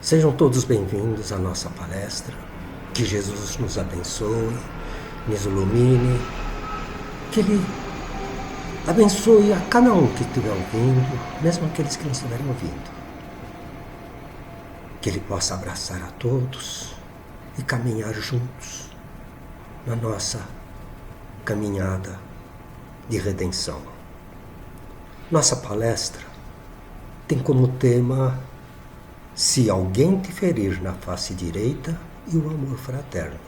Sejam todos bem-vindos à nossa palestra. Que Jesus nos abençoe, nos ilumine, que Ele abençoe a cada um que estiver ouvindo, mesmo aqueles que não estiverem ouvindo. Que Ele possa abraçar a todos e caminhar juntos na nossa caminhada de redenção. Nossa palestra tem como tema: se alguém te ferir na face direita, e o amor fraterno.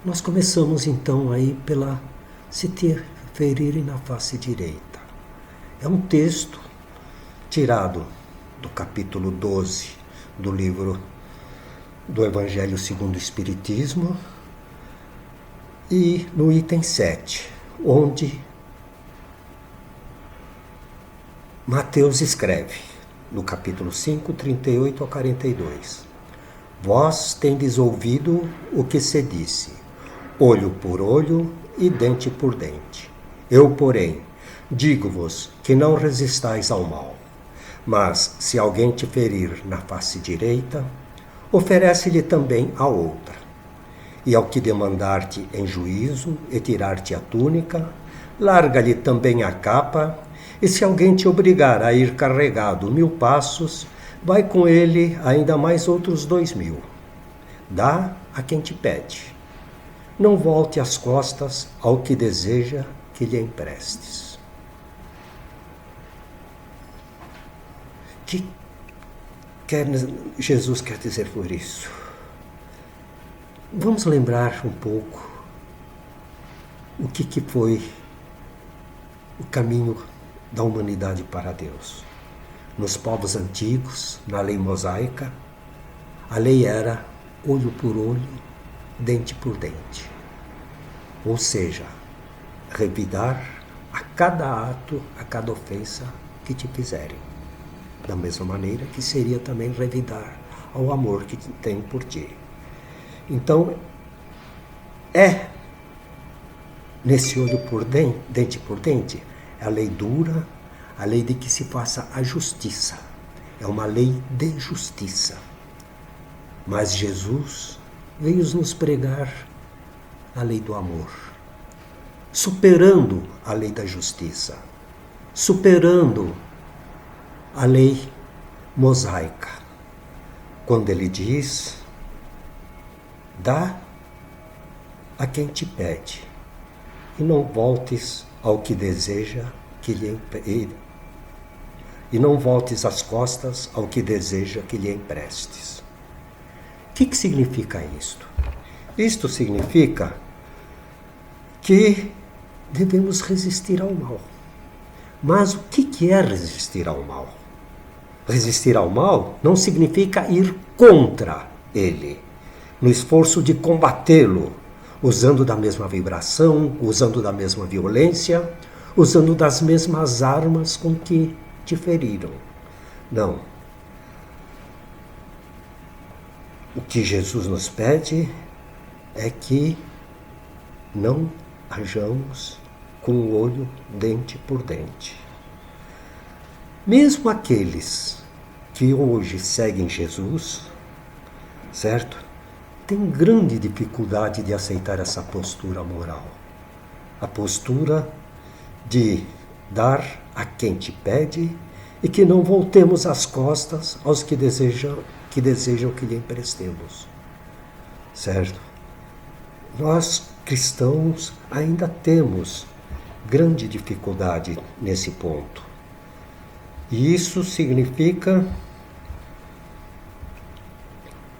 Nós começamos então aí pela se te ferirem na face direita. É um texto tirado do capítulo 12 do livro do Evangelho segundo o Espiritismo e no item 7, onde Mateus escreve, no capítulo 5, 38 a 42. Vós tendes ouvido o que se disse, olho por olho e dente por dente. Eu, porém, digo-vos que não resistais ao mal. Mas, se alguém te ferir na face direita, oferece-lhe também a outra. E ao que demandar-te em juízo e tirar-te a túnica, larga-lhe também a capa. E se alguém te obrigar a ir carregado 1000 passos, vai com ele ainda mais outros 2000. Dá a quem te pede. Não volte as costas ao que deseja que lhe emprestes. O que Jesus quer dizer por isso? Vamos lembrar um pouco o que foi o caminho da humanidade para Deus. Nos povos antigos, na lei mosaica, a lei era olho por olho, dente por dente. Ou seja, revidar a cada ato, a cada ofensa que te fizerem. Da mesma maneira que seria também revidar ao amor que tem por ti. Então, nesse olho por dente por dente, é a lei dura, a lei de que se faça a justiça. É uma lei de justiça. Mas Jesus veio nos pregar a lei do amor, superando a lei da justiça, superando a lei mosaica. Quando ele diz, dá a quem te pede, e não voltes ao que deseja que lhe e não voltes as costas ao que deseja que lhe emprestes. O que significa isto? Isto significa que devemos resistir ao mal. Mas o que é resistir ao mal? Resistir ao mal não significa ir contra ele, no esforço de combatê-lo, usando da mesma vibração, usando da mesma violência, usando das mesmas armas com que te feriram. Não. O que Jesus nos pede é que não hajamos com o olho dente por dente. Mesmo aqueles que hoje seguem Jesus, certo? Tem grande dificuldade de aceitar essa postura moral. A postura de dar a quem te pede e que não voltemos as costas aos que desejam que lhe emprestemos. Certo? Nós, cristãos, ainda temos grande dificuldade nesse ponto. E isso significa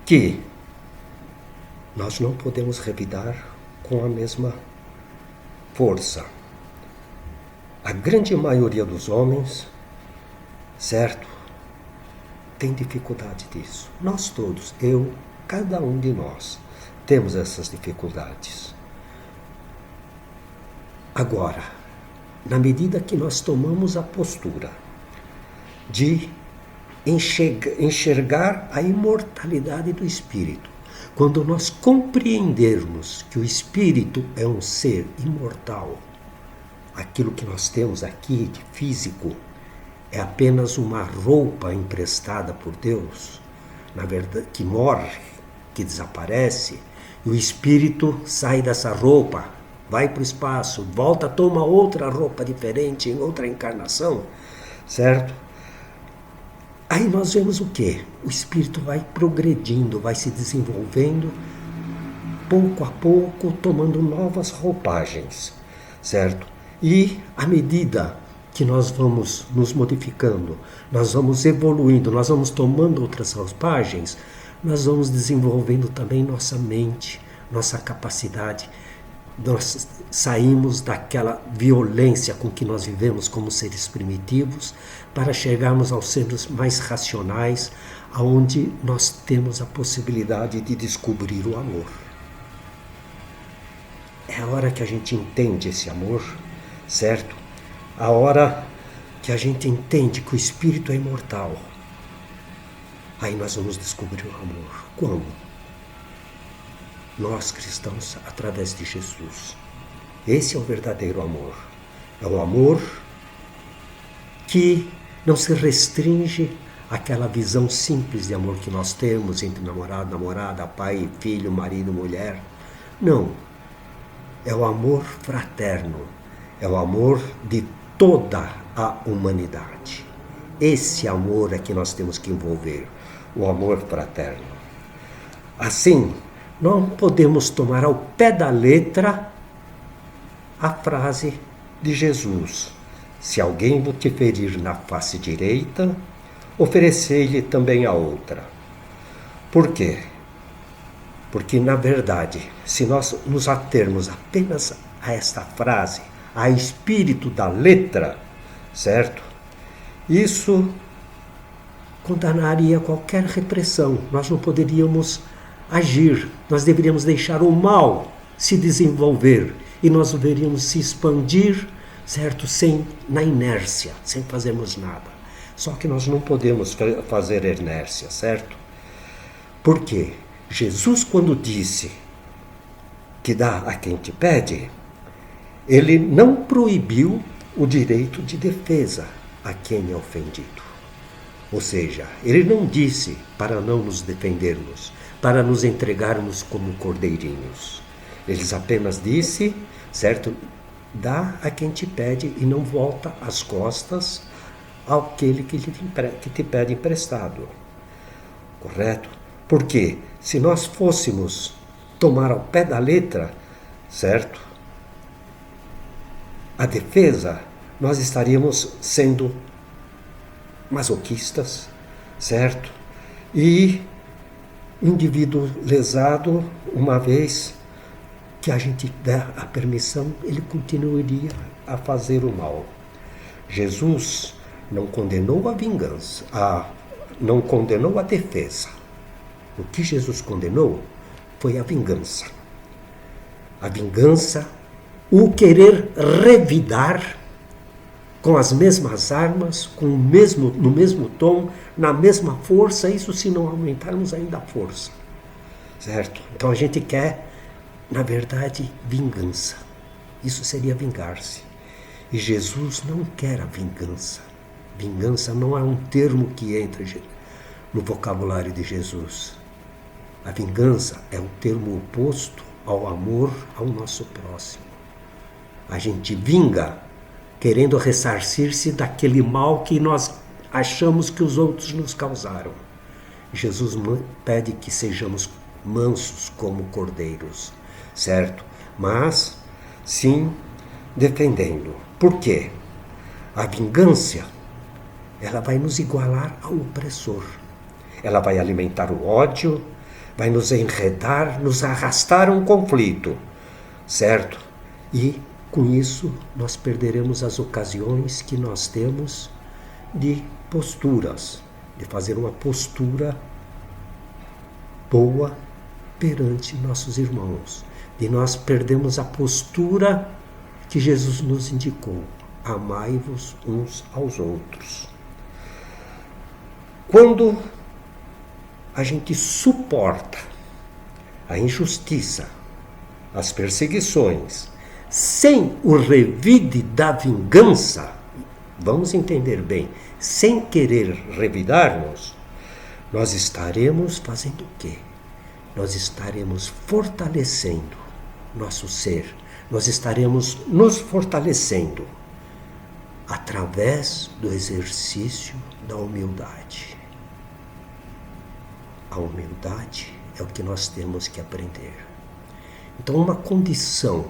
que nós não podemos revidar com a mesma força. A grande maioria dos homens, certo, tem dificuldade disso. Nós todos, eu, cada um de nós, temos essas dificuldades. Agora, na medida que nós tomamos a postura de enxergar a imortalidade do espírito, quando nós compreendermos que o espírito é um ser imortal, aquilo que nós temos aqui de físico é apenas uma roupa emprestada por Deus, na verdade, que morre, que desaparece, e o espírito sai dessa roupa, vai para o espaço, volta, toma outra roupa diferente em outra encarnação, certo? Aí nós vemos o quê? O espírito vai progredindo, vai se desenvolvendo, pouco a pouco, tomando novas roupagens, certo? E à medida que nós vamos nos modificando, nós vamos evoluindo, nós vamos tomando outras roupagens, nós vamos desenvolvendo também nossa mente, nossa capacidade. Nós saímos daquela violência com que nós vivemos como seres primitivos para chegarmos aos seres mais racionais, aonde nós temos a possibilidade de descobrir o amor. É a hora que a gente entende esse amor, certo? A hora que a gente entende que o espírito é imortal. Aí nós vamos descobrir o amor. Como? Nós cristãos, através de Jesus. Esse é o verdadeiro amor. É o amor que não se restringe àquela visão simples de amor que nós temos entre namorado, namorada, pai, filho, marido, mulher. Não. É o amor fraterno. É o amor de toda a humanidade. Esse amor é que nós temos que envolver. O amor fraterno. Assim, não podemos tomar ao pé da letra a frase de Jesus: se alguém te ferir na face direita, oferecei-lhe também a outra. Por quê? Porque, na verdade, se nós nos atermos apenas a esta frase, a espírito da letra, certo? Isso condenaria qualquer repressão. Nós não poderíamos agir, nós deveríamos deixar o mal se desenvolver e nós deveríamos se expandir, certo? Na inércia, sem fazermos nada. Só que nós não podemos fazer inércia, certo? Por quê? Jesus, quando disse que dá a quem te pede, ele não proibiu o direito de defesa a quem é ofendido. Ou seja, ele não disse para não nos defendermos, para nos entregarmos como cordeirinhos. Ele apenas disse, certo? Dá a quem te pede e não volta as costas àquele que te pede emprestado. Correto? Porque se nós fôssemos tomar ao pé da letra, certo? A defesa, nós estaríamos sendo masoquistas, certo? E indivíduo lesado, uma vez que a gente der a permissão, ele continuaria a fazer o mal. Jesus não condenou a vingança, não condenou a defesa. O que Jesus condenou foi a vingança. A vingança, o querer revidar com as mesmas armas, no mesmo tom, na mesma força, isso se não aumentarmos ainda a força. Certo? Então a gente quer, na verdade, vingança. Isso seria vingar-se. E Jesus não quer a vingança. Vingança não é um termo que entra no vocabulário de Jesus. A vingança é o termo oposto ao amor ao nosso próximo. A gente vinga querendo ressarcir-se daquele mal que nós achamos que os outros nos causaram. Jesus pede que sejamos mansos como cordeiros, certo? Mas, sim, defendendo. Por quê? A vingança, ela vai nos igualar ao opressor. Ela vai alimentar o ódio, vai nos enredar, nos arrastar a um conflito, certo? E, com isso, nós perderemos as ocasiões que nós temos de posturas, de fazer uma postura boa perante nossos irmãos. E nós perdemos a postura que Jesus nos indicou: amai-vos uns aos outros. Quando a gente suporta a injustiça, as perseguições, sem o revide da vingança, vamos entender bem, sem querer revidar-nos, nós estaremos fazendo o quê? Nós estaremos fortalecendo nosso ser, nós estaremos nos fortalecendo através do exercício da humildade. A humildade é o que nós temos que aprender. Então, uma condição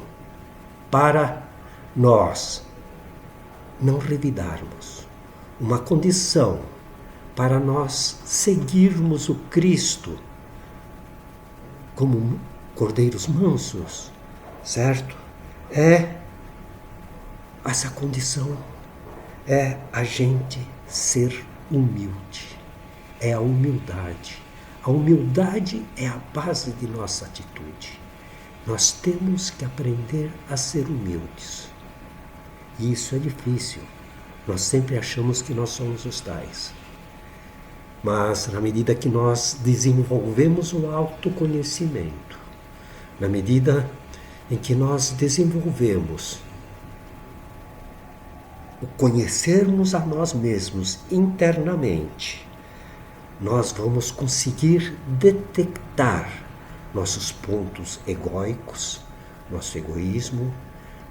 para nós não revidarmos, uma condição para nós seguirmos o Cristo como cordeiros mansos, certo? Essa condição é a gente ser humilde, é a humildade. A humildade é a base de nossa atitude. Nós temos que aprender a ser humildes. E isso é difícil. Nós sempre achamos que nós somos os tais. Mas na medida que nós desenvolvemos o autoconhecimento, na medida em que nós desenvolvemos o conhecermos a nós mesmos internamente, nós vamos conseguir detectar nossos pontos egóicos, nosso egoísmo,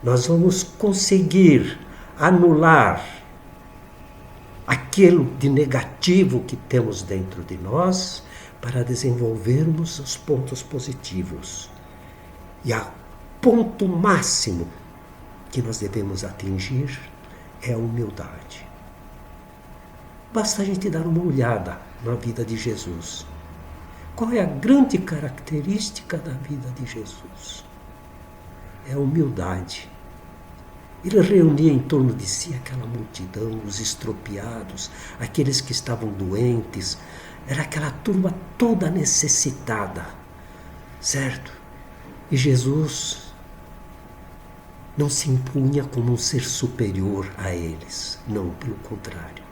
nós vamos conseguir anular aquilo de negativo que temos dentro de nós para desenvolvermos os pontos positivos. E o ponto máximo que nós devemos atingir é a humildade. Basta a gente dar uma olhada na vida de Jesus. Qual é a grande característica da vida de Jesus? É a humildade. Ele reunia em torno de si aquela multidão, os estropiados, aqueles que estavam doentes. Era aquela turma toda necessitada, certo? E Jesus não se impunha como um ser superior a eles. Não, pelo contrário.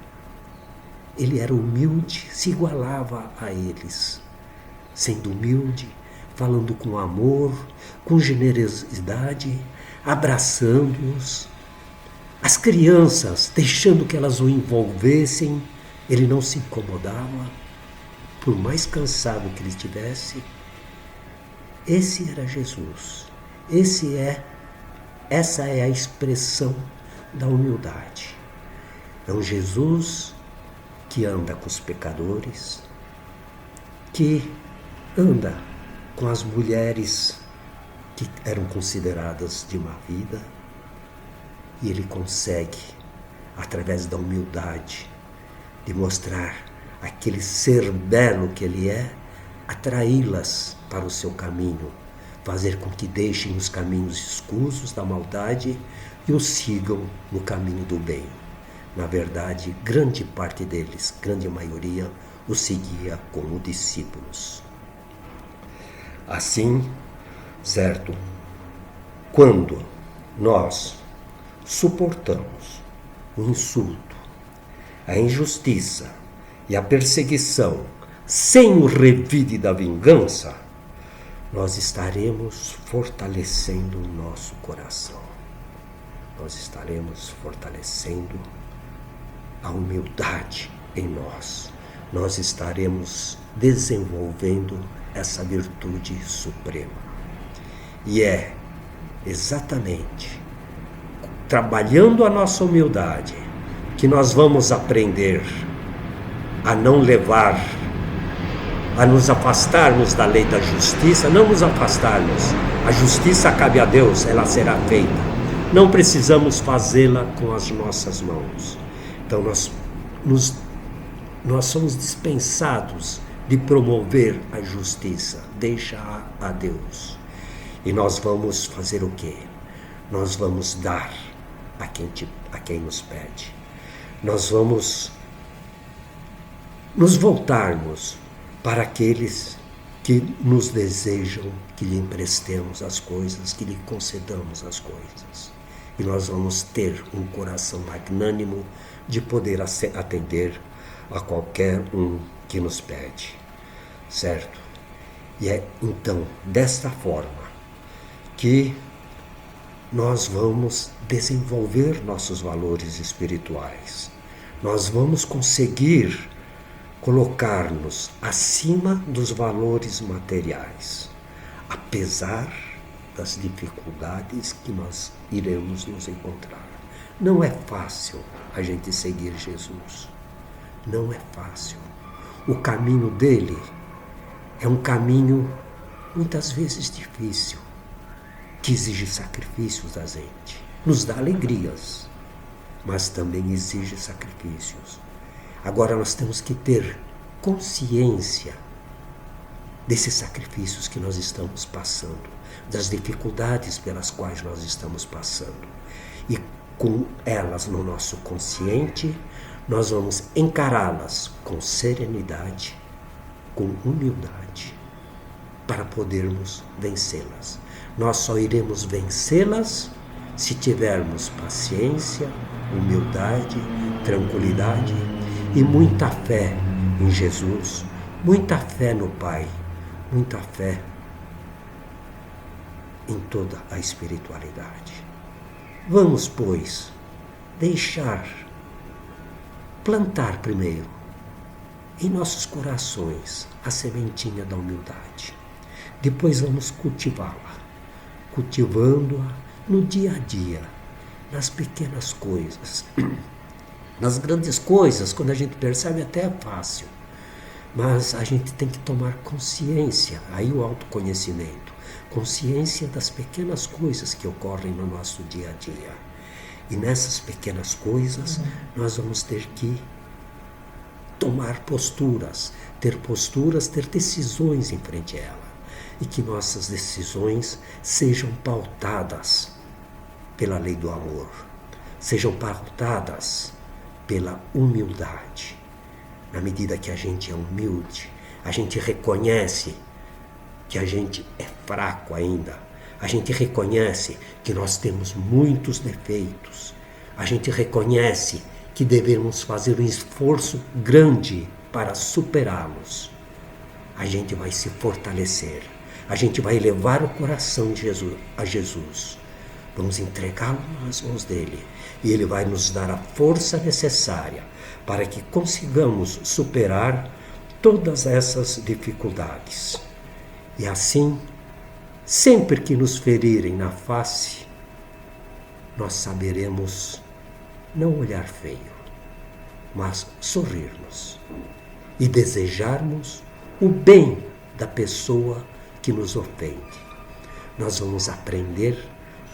Ele era humilde, se igualava a eles. Sendo humilde, falando com amor, com generosidade, abraçando-os. As crianças, deixando que elas o envolvessem, ele não se incomodava, por mais cansado que ele estivesse. Esse era Jesus. Essa é a expressão da humildade. É um Jesus que anda com os pecadores, que anda com as mulheres que eram consideradas de má vida, e ele consegue, através da humildade, de mostrar aquele ser belo que ele é, atraí-las para o seu caminho, fazer com que deixem os caminhos escusos da maldade e o sigam no caminho do bem. Na verdade, grande parte deles, grande maioria, o seguia como discípulos. Assim, certo, quando nós suportamos o insulto, a injustiça e a perseguição sem o revide da vingança, nós estaremos fortalecendo o nosso coração. Nós estaremos fortalecendo a humildade em nós. Nós estaremos desenvolvendo essa virtude suprema. E é exatamente trabalhando a nossa humildade que nós vamos aprender a não levar, a nos afastarmos da lei da justiça, não nos afastarmos. A justiça cabe a Deus, ela será feita. Não precisamos fazê-la com as nossas mãos. Então nós somos dispensados de promover a justiça. Deixa a Deus. E nós vamos fazer o quê? Nós vamos dar a quem nos pede. Nós vamos nos voltarmos para aqueles que nos desejam que lhe emprestemos as coisas, que lhe concedamos as coisas. E nós vamos ter um coração magnânimo de poder atender a qualquer um que nos pede, certo? E é então desta forma que nós vamos desenvolver nossos valores espirituais. nós vamos conseguir colocar-nos acima dos valores materiais, apesar das dificuldades que nós iremos nos encontrar. Não é fácil a gente seguir Jesus. Não é fácil. O caminho dele é um caminho muitas vezes difícil, que exige sacrifícios da gente. Nos dá alegrias, mas também exige sacrifícios. Agora nós temos que ter consciência desses sacrifícios que nós estamos passando, das dificuldades pelas quais nós estamos passando. E com elas no nosso consciente, nós vamos encará-las com serenidade, com humildade, para podermos vencê-las. Nós só iremos vencê-las se tivermos paciência, humildade, tranquilidade e muita fé em Jesus, muita fé no Pai, muita fé em toda a espiritualidade. Vamos, pois, plantar primeiro em nossos corações a sementinha da humildade. Depois vamos cultivá-la, cultivando-a no dia a dia, nas pequenas coisas. Nas grandes coisas, quando a gente percebe, até é fácil. Mas a gente tem que tomar consciência, aí o autoconhecimento, consciência das pequenas coisas que ocorrem no nosso dia a dia. E nessas pequenas coisas, nós vamos ter que tomar posturas, ter decisões em frente a ela. E que nossas decisões sejam pautadas pela lei do amor, sejam pautadas pela humildade. Na medida que a gente é humilde, a gente reconhece que a gente é fraco ainda, a gente reconhece que nós temos muitos defeitos, a gente reconhece que devemos fazer um esforço grande para superá-los. A gente vai se fortalecer, a gente vai levar o coração de a Jesus. Vamos entregá-lo nas mãos dele e ele vai nos dar a força necessária para que consigamos superar todas essas dificuldades. E assim, sempre que nos ferirem na face, nós saberemos não olhar feio, mas sorrirmos e desejarmos o bem da pessoa que nos ofende. Nós vamos aprender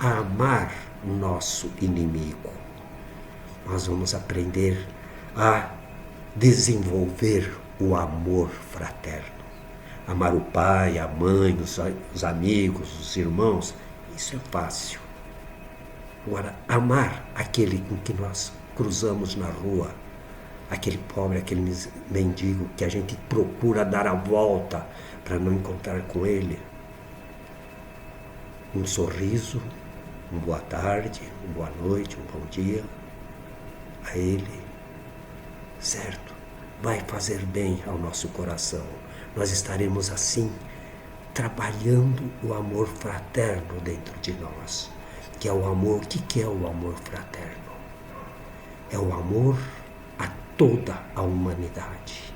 a amar o nosso inimigo. Nós vamos aprender a desenvolver o amor fraterno. Amar o pai, a mãe, os amigos, os irmãos, isso é fácil. Agora, amar aquele com que nós cruzamos na rua, aquele pobre, aquele mendigo que a gente procura dar a volta para não encontrar com ele, um sorriso, uma boa tarde, uma boa noite, um bom dia a ele, certo? Vai fazer bem ao nosso coração. Nós estaremos assim trabalhando o amor fraterno dentro de nós, que é o amor. O que é o amor fraterno? É o amor a toda a humanidade,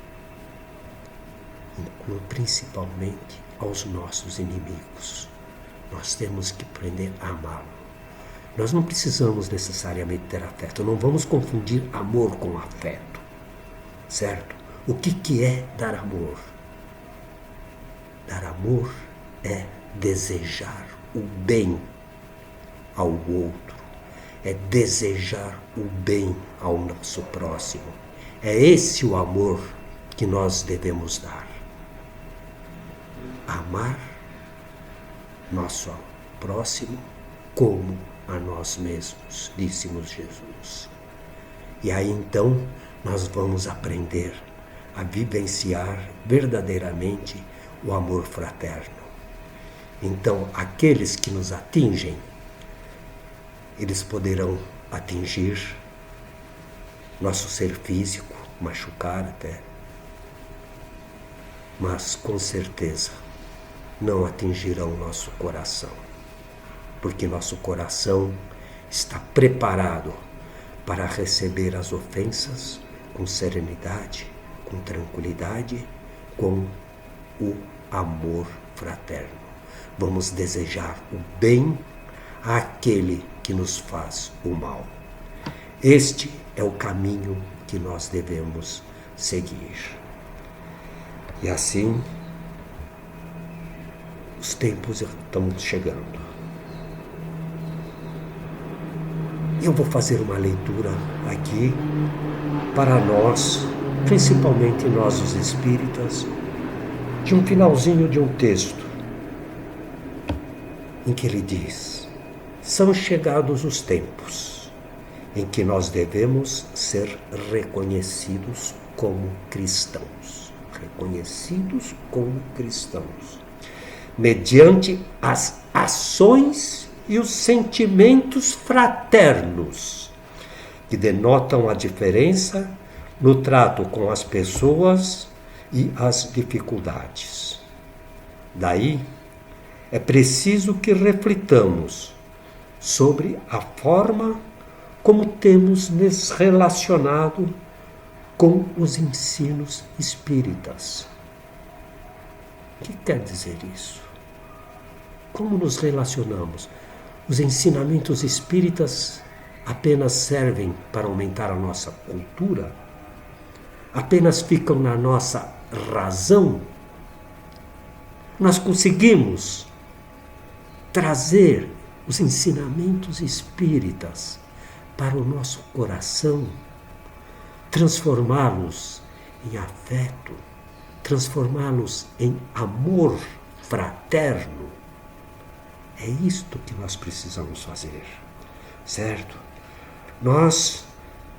inclui principalmente aos nossos inimigos. Nós temos que aprender a amá-lo. Nós não precisamos necessariamente ter afeto, não vamos confundir amor com afeto, certo? O que é dar amor? Dar amor é desejar o bem ao outro, é desejar o bem ao nosso próximo. É esse o amor que nós devemos dar. Amar nosso próximo como a nós mesmos, disse-nos Jesus. E aí então nós vamos aprender a vivenciar verdadeiramente o amor fraterno. Então, aqueles que nos atingem, eles poderão atingir nosso ser físico, machucar até, mas com certeza não atingirão nosso coração, porque nosso coração está preparado para receber as ofensas com serenidade, com tranquilidade, com o amor fraterno. Vamos desejar o bem àquele que nos faz o mal. Este é o caminho que nós devemos seguir. E assim, os tempos estão chegando. Eu vou fazer uma leitura aqui para nós, principalmente nós os espíritas, de um finalzinho de um texto, em que ele diz: são chegados os tempos em que nós devemos ser reconhecidos como cristãos. Reconhecidos como cristãos. Mediante as ações e os sentimentos fraternos, que denotam a diferença no trato com as pessoas e as dificuldades. Daí, é preciso que reflitamos sobre a forma como temos nos relacionado com os ensinos espíritas. O que quer dizer isso? Como nos relacionamos? Os ensinamentos espíritas apenas servem para aumentar a nossa cultura? Apenas ficam na nossa razão? Nós conseguimos trazer os ensinamentos espíritas para o nosso coração, transformá-los em afeto, transformá-los em amor fraterno. É isto que nós precisamos fazer, certo? Nós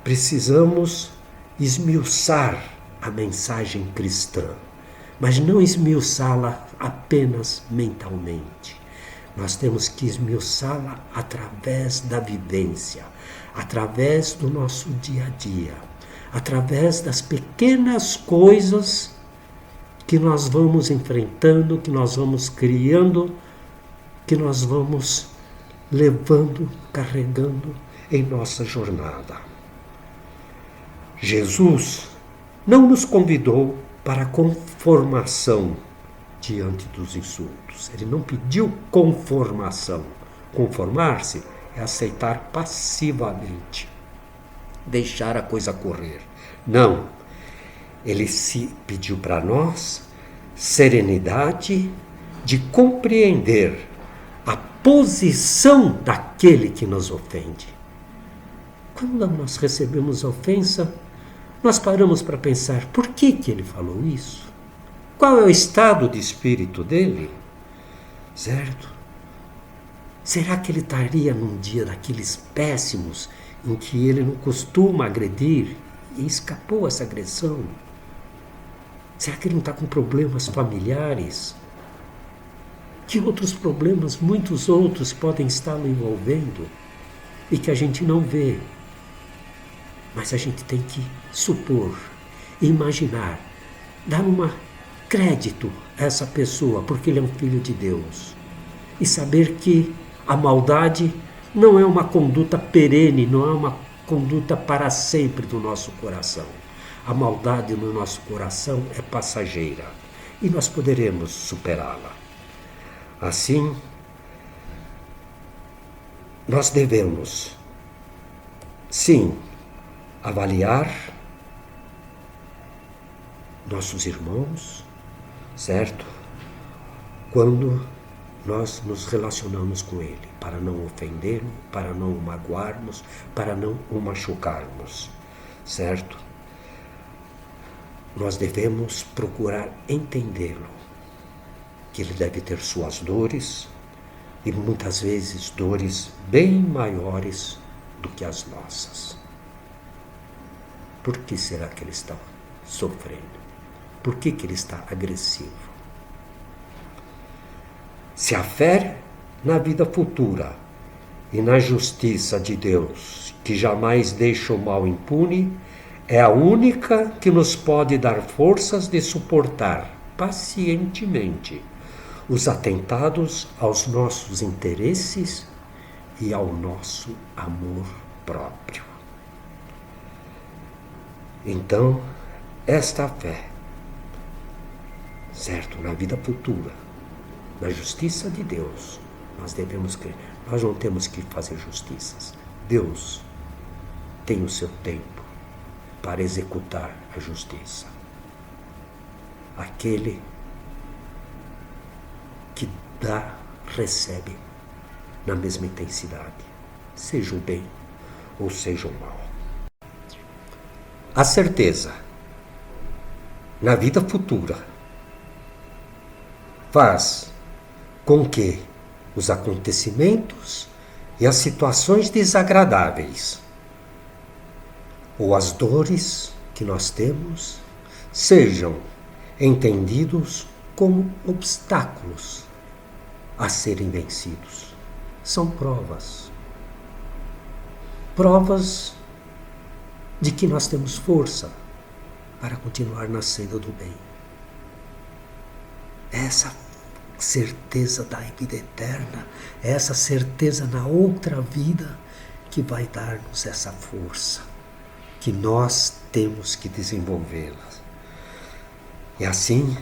precisamos esmiuçar a mensagem cristã, mas não esmiuçá-la apenas mentalmente. Nós temos que esmiuçá-la através da vivência, através do nosso dia a dia, através das pequenas coisas que nós vamos enfrentando, que nós vamos criando, que nós vamos levando, carregando em nossa jornada. Jesus não nos convidou para a conformação diante dos insultos. Ele não pediu conformação. Conformar-se é aceitar passivamente, deixar a coisa correr. Não. Ele se pediu para nós serenidade de compreender a posição daquele que nos ofende. Quando nós recebemos ofensa, nós paramos para pensar: por que ele falou isso? Qual é o estado de espírito dele? Certo? Será que ele estaria num dia daqueles péssimos em que ele não costuma agredir e escapou essa agressão? Será que ele não está com problemas familiares? Que outros problemas, muitos outros, podem estar o envolvendo e que a gente não vê? Mas a gente tem que supor, imaginar, dar crédito a essa pessoa, porque ele é um filho de Deus. E saber que a maldade não é uma conduta perene, não é uma conduta para sempre do nosso coração. A maldade no nosso coração é passageira e nós poderemos superá-la. Assim, nós devemos, sim, avaliar nossos irmãos, certo? Quando nós nos relacionamos com ele, para não ofendê-lo, para não o magoarmos, para não o machucarmos, certo? Nós devemos procurar entendê-lo, que ele deve ter suas dores, e muitas vezes dores bem maiores do que as nossas. Por que será que ele está sofrendo? Por que ele está agressivo? Se a fé na vida futura e na justiça de Deus, que jamais deixa o mal impune, é a única que nos pode dar forças de suportar pacientemente os atentados aos nossos interesses e ao nosso amor próprio. Então, esta fé, certo, na vida futura, na justiça de Deus, nós devemos crer. Nós não temos que fazer justiças. Deus tem o seu tempo para executar a justiça. Aquele que dá, recebe na mesma intensidade, seja o bem ou seja o mal. A certeza na vida futura faz com que os acontecimentos e as situações desagradáveis ou as dores que nós temos sejam entendidos como obstáculos a serem vencidos. São provas. Provas de que nós temos força para continuar na senda do bem. Essa certeza da vida eterna, essa certeza na outra vida que vai dar-nos essa força, que nós temos que desenvolvê-la. E assim,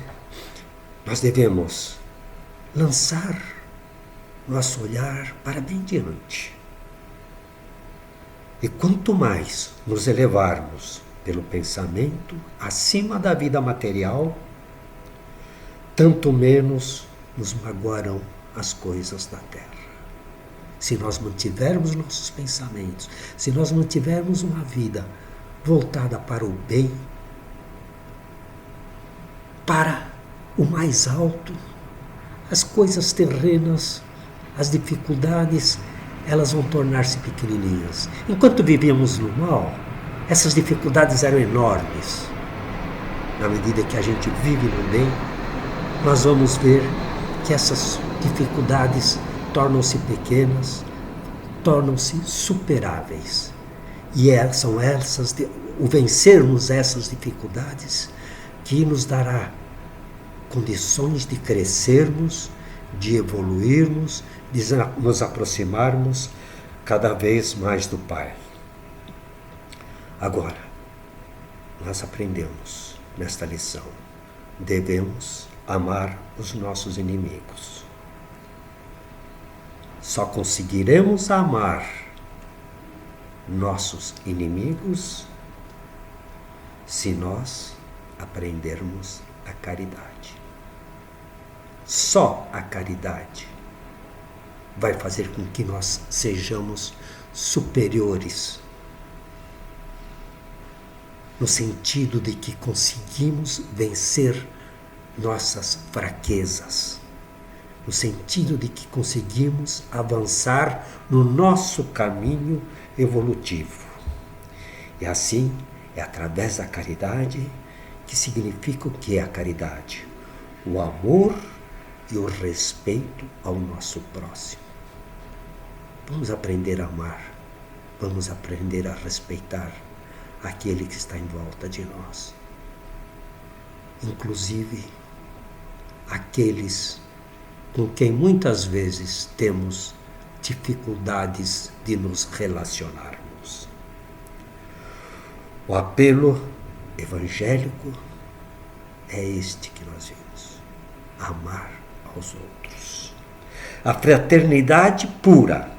nós devemos lançar nosso olhar para bem diante. E quanto mais nos elevarmos pelo pensamento acima da vida material, tanto menos nos magoarão as coisas da terra. Se nós mantivermos nossos pensamentos, se nós mantivermos uma vida voltada para o bem, para o mais alto, as coisas terrenas, as dificuldades, elas vão tornar-se pequenininhas. Enquanto vivíamos no mal, essas dificuldades eram enormes. Na medida que a gente vive no bem, nós vamos ver que essas dificuldades tornam-se pequenas, tornam-se superáveis. E são essas, o vencermos essas dificuldades, que nos dará condições de crescermos, de evoluirmos, de nos aproximarmos cada vez mais do Pai. Agora, nós aprendemos nesta lição, devemos amar os nossos inimigos. Só conseguiremos amar nossos inimigos se nós aprendermos a caridade. Só a caridade vai fazer com que nós sejamos superiores, no sentido de que conseguimos vencer nossas fraquezas, no sentido de que conseguimos avançar no nosso caminho evolutivo. E assim, é através da caridade, que significa o que é a caridade? O amor e o respeito ao nosso próximo. Vamos aprender a amar, vamos aprender a respeitar aquele que está em volta de nós. Inclusive, aqueles com quem muitas vezes temos dificuldades de nos relacionarmos. O apelo evangélico é este que nós vimos: amar aos outros. A fraternidade pura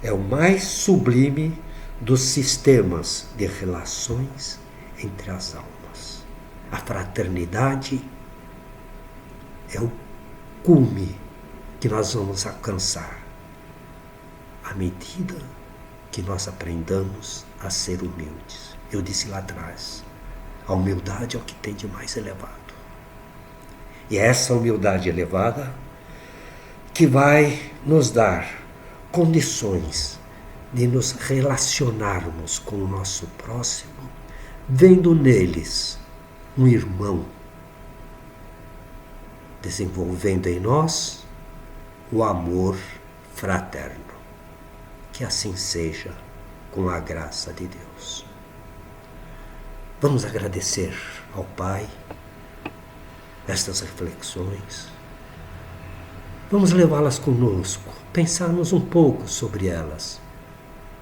é o mais sublime dos sistemas de relações entre as almas. A fraternidade é o cume que nós vamos alcançar à medida que nós aprendamos a ser humildes. Eu disse lá atrás, a humildade é o que tem de mais elevado. E é essa humildade elevada que vai nos dar condições de nos relacionarmos com o nosso próximo, vendo neles um irmão, desenvolvendo em nós o amor fraterno. Que assim seja, com a graça de Deus. Vamos agradecer ao Pai estas reflexões. Vamos levá-las conosco, pensarmos um pouco sobre elas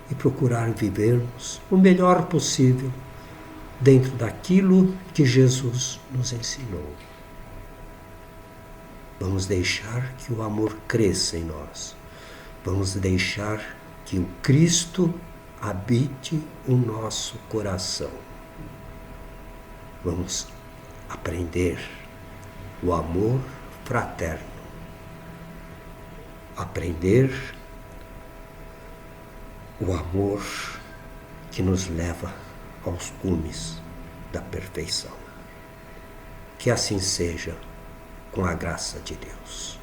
e procurar vivermos o melhor possível dentro daquilo que Jesus nos ensinou. Vamos deixar que o amor cresça em nós. Vamos deixar que o Cristo habite o nosso coração. Vamos aprender o amor fraterno. Aprender o amor que nos leva aos cumes da perfeição. Que assim seja, com a graça de Deus.